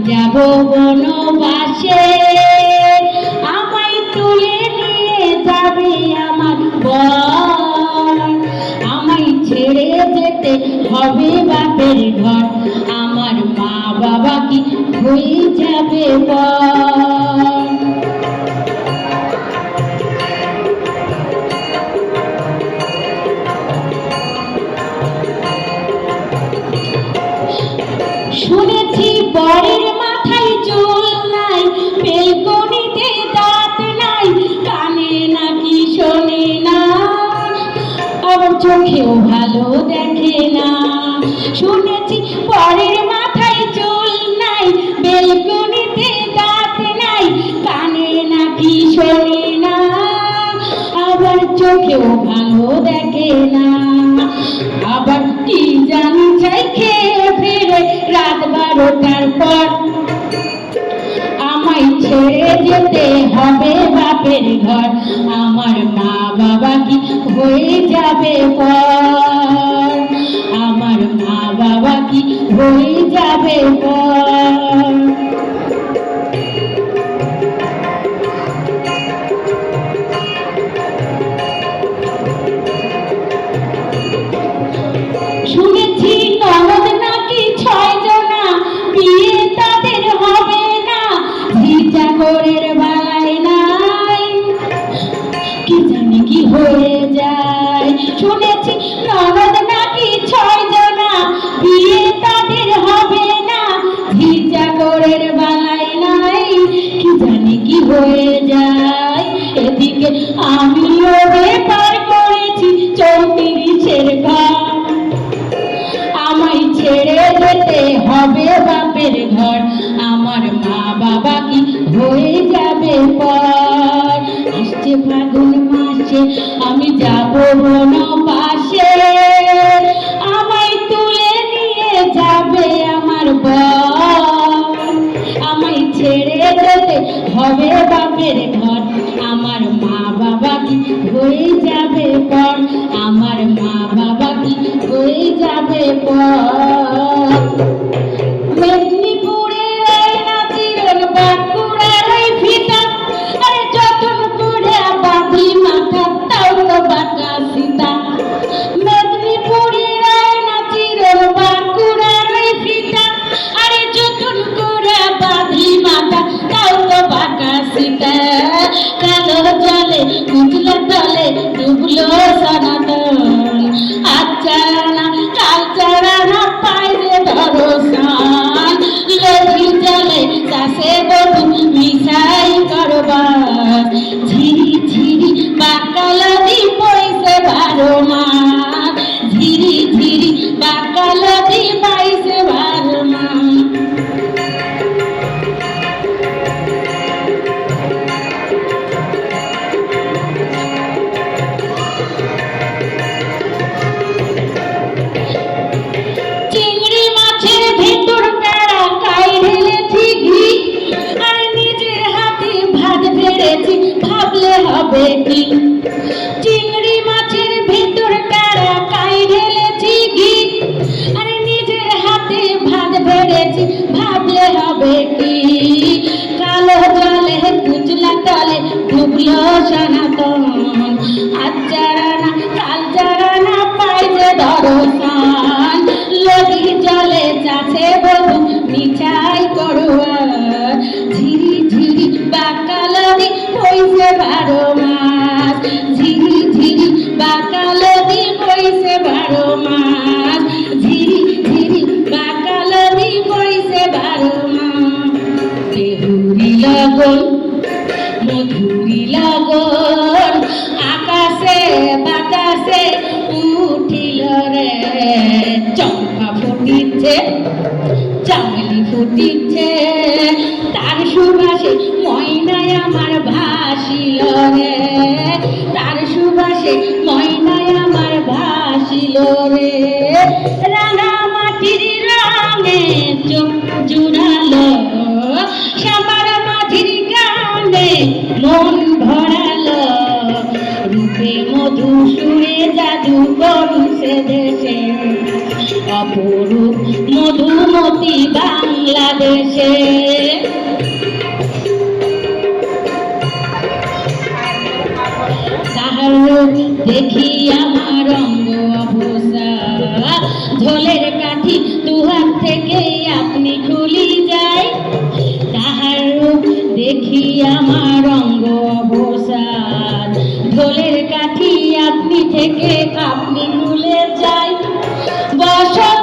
যাব বনবাসে, আমায় তুলে নিয়ে যাবে আমার বর। আমায় ছেড়ে যেতে হবে বাপের ঘর, আমার মা বাবা কি হয়ে যাবে পর। শুনেছি বরের মাথায় চুল নাই, বেলকনিতে দাঁত নাই, কানে নাকি শোনে না, আবার চোখেও ভালো দেখে না। শুনেছি বরের মাথায় চুল নাই, বেলকনিতে দাঁত নাই, কানে নাকি শোনে না, আবার চোখেও ভালো দেখে না। আবার কি জানি চাই খেয়ে ফিরে রাত 12টার পর, আমায় ছেড়ে যেতে হবে বাপের ঘর, আমার মা বাবা কি হয়ে যাবে পর, আমার মা বাবা কি হয়ে যাবে পর। শুনেছি ননদ নাকি 6 জনা, বিয়ে তাদের হবে না, ঝি চাকরের বেলায় নাই, কি জানি কি হয়ে যায়। শুনেছি ননদ নাকি 6 জনা, বিয়ে তাদের হবে না, ঝি চাকরের বেলায় নাই, কি জানি কি হয়ে যায়। এদিকে আমিও বেপার করেছি 34-এর ঘর, আমায় ছেড়ে যেতে হবে বাপের ঘর, আমার মা বাবা কি হয়ে যাবে পর। আসছে ফাগুন মাসে আমি যাব বনবাসে, আমায় তুলে নিয়ে যাবে আমার বর। আমায় ছেড়ে যেতে হবে বাপের ঘর, আমার মা বাবা কি হয়ে যাবে পর, আমার মা বাবা কি হয়ে যাবে পর। মেদিনীপুরের এই নাচিরের বাঁকুড়ার এই ফিতা, আরে যতন করে বাঁধি মাথা তাও তো বাঁকা সীতা। মেদিনীপুরের এই নাচিরের বাঁকুড়ার এই ফিতা, আরে যতন করে বাঁধি মাথা তাও তো বাঁকা সীতা। কালো জলে কুচলে তলে ডুবলো সনাতন, আজ চারানা কাল চারানা পায় যে দর্শন, লঘি জলে চাষে বধু মিশাই করবাস, ঝিরি ঝিরি বাঁকা নদী বইছে 12 মাস, ঝিরি ঝিরি বাঁকা নদী বইছে 12 মাস। চিংড়ি মাছের ভেতর কারা কাই ঢেলেছি ঘি, আর নিজের হাতে ভাত বেড়েছি ভাবলে হবে কি। চিংড়ি মাছের ভেতর কারা কাই ঢেলেছি ঘি, আর নিজের হাতে ভাত বেড়েছি ভাবলে হবে কি। কালো জলে কুচলা তলে ডুবলো সনাতন, আজ চারানা কাল চারানা পায় যে দর্শন, লঘি জলে চাষে বধু মিছাই করুয়া, ঝিরি ঝিরি বাঁকা নদী বইছে 12 মাস, ঝিরি ঝিরি বাঁকা নদী বইছে 12 মাস, ঝিরি ঝিরি বাঁকা নদী বইছে 12 মাস। বেহুরি লগন মধুরি লগন, আকাশে বাতাসে উঠিল রে, চম্পা ফুটিছে চামেলি ফুটিছে, তার সুবাসে ময়নায় আমার ভাসিল রে, তার সুবাসে ময়নায় আমার ভাসিল রে। রাঙা মাটির রঙে চোখ জুড়ালো, শ্যামার মাঝির গানে মন ভরালো, রূপে মধু সুরে জাদু করছে দেশে, অপরূপ মধুমতি বাংলাদেশে। তাহার রূপ দেখি আমার অঙ্গ অবসা, ঝোলের কাঠি দুহাত থেকে আপনি খুলি যায়। তাহার রূপ দেখি আমার অঙ্গ অবসাদ, ঢোলের কাঠি আপনি থেকে আপনি খুলে যায়। বসন্ত